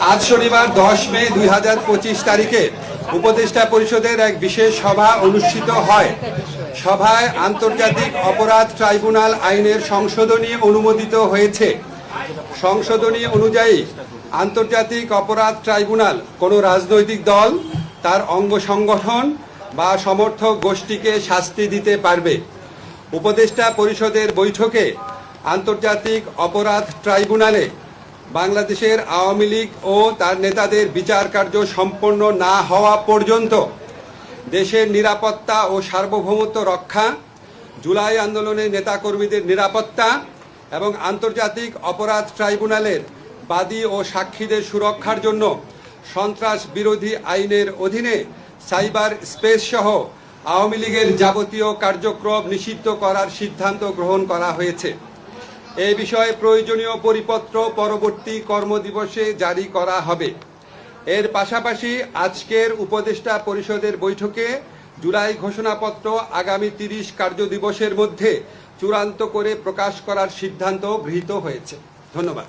আজ শনিবার 10 মে 2025 তারিখে উপদেষ্টা পরিষদের এক বিশেষ সভা অনুষ্ঠিত হয়। সভায় আন্তর্জাতিক অপরাধ ট্রাইব্যুনাল আইনের সংশোধনী অনুমোদিত হয়েছে। সংশোধনী অনুযায়ী আন্তর্জাতিক অপরাধ ট্রাইব্যুনাল কোনো রাজনৈতিক দল, তার অঙ্গ সংগঠন বা সমর্থক গোষ্ঠীকে শাস্তি দিতে পারবে। উপদেষ্টা পরিষদের বৈঠকে আন্তর্জাতিক অপরাধ ট্রাইব্যুনালে বাংলাদেশের আওয়ামী লীগ ও তার নেতাদের বিচার কার্য সম্পন্ন না হওয়া পর্যন্ত দেশের নিরাপত্তা ও সার্বভৌমত্ব রক্ষা, জুলাই আন্দোলনের নেতাকর্মীদের নিরাপত্তা এবং আন্তর্জাতিক অপরাধ ট্রাইব্যুনালের বাদী ও সাক্ষীদের সুরক্ষার জন্য সন্ত্রাস বিরোধী আইনের অধীনে সাইবার স্পেস সহ আওয়ামী লীগের যাবতীয় কার্যক্রম নিষিদ্ধ করার সিদ্ধান্ত গ্রহণ করা হয়েছে। এই বিষয়ে প্রয়োজনীয় পরিপত্র পরবর্তী কর্মদিবসে জারি করা হবে। এর পাশাপাশি আজকের উপদেষ্টা পরিষদের বৈঠকে জুলাই ঘোষণাপত্র আগামী 30 কার্যদিবসের মধ্যে চূড়ান্ত করে প্রকাশ করার সিদ্ধান্ত গৃহীত হয়েছে। ধন্যবাদ।